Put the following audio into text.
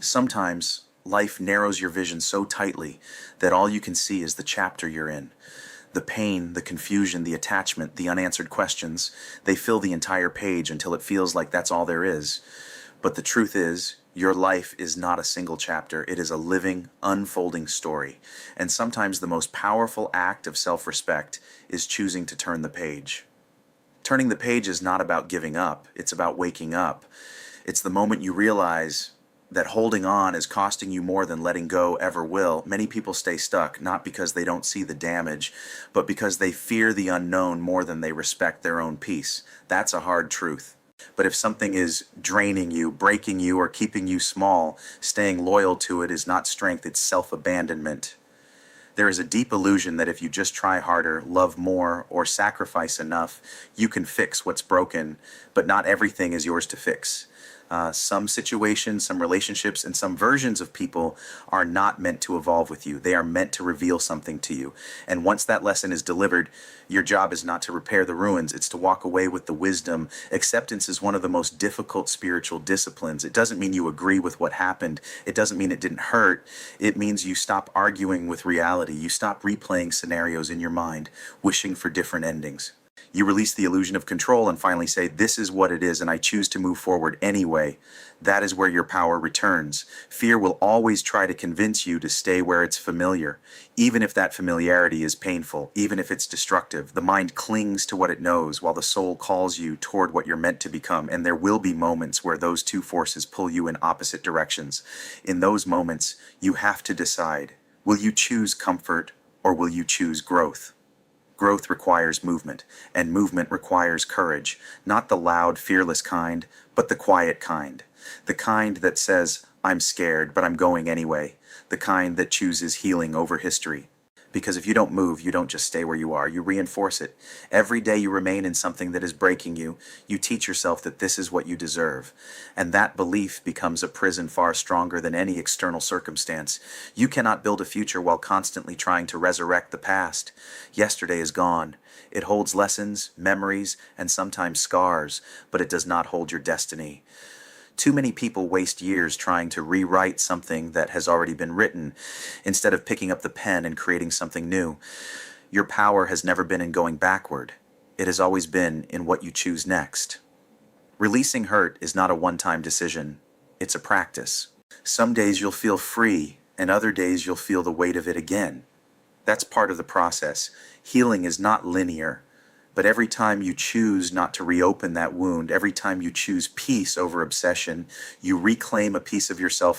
Sometimes life narrows your vision so tightly that all you can see is the chapter you're in. The pain, the confusion, the attachment, the unanswered questions, they fill the entire page until it feels like that's all there is. But the truth is, your life is not a single chapter. It is a living, unfolding story. And sometimes the most powerful act of self-respect is choosing to turn the page. Turning the page is not about giving up. It's about waking up. It's the moment you realize that holding on is costing you more than letting go ever will. Many people stay stuck, not because they don't see the damage, but because they fear the unknown more than they respect their own peace. That's a hard truth. But if something is draining you, breaking you, or keeping you small, staying loyal to it is not strength, it's self-abandonment. There is a deep illusion that if you just try harder, love more, or sacrifice enough, you can fix what's broken, but not everything is yours to fix. Some situations, some relationships, and some versions of people are not meant to evolve with you. They are meant to reveal something to you. And once that lesson is delivered, your job is not to repair the ruins, it's to walk away with the wisdom. Acceptance is one of the most difficult spiritual disciplines. It doesn't mean you agree with what happened. It doesn't mean it didn't hurt. It means you stop arguing with reality. You stop replaying scenarios in your mind, wishing for different endings. You release the illusion of control and finally say, this is what it is, and I choose to move forward anyway. That is where your power returns. Fear will always try to convince you to stay where it's familiar, even if that familiarity is painful, even if it's destructive. The mind clings to what it knows while the soul calls you toward what you're meant to become, and there will be moments where those two forces pull you in opposite directions. In those moments, you have to decide, will you choose comfort or will you choose growth? Growth requires movement, and movement requires courage, not the loud, fearless kind, but the quiet kind. The kind that says, I'm scared, but I'm going anyway. The kind that chooses healing over history. Because if you don't move, you don't just stay where you are, you reinforce it. Every day you remain in something that is breaking you, you teach yourself that this is what you deserve. And that belief becomes a prison far stronger than any external circumstance. You cannot build a future while constantly trying to resurrect the past. Yesterday is gone. It holds lessons, memories, and sometimes scars, but it does not hold your destiny. Too many people waste years trying to rewrite something that has already been written, instead of picking up the pen and creating something new. Your power has never been in going backward. It has always been in what you choose next. Releasing hurt is not a one-time decision. It's a practice. Some days you'll feel free, and other days you'll feel the weight of it again. That's part of the process. Healing is not linear. But every time you choose not to reopen that wound, every time you choose peace over obsession, you reclaim a piece of yourself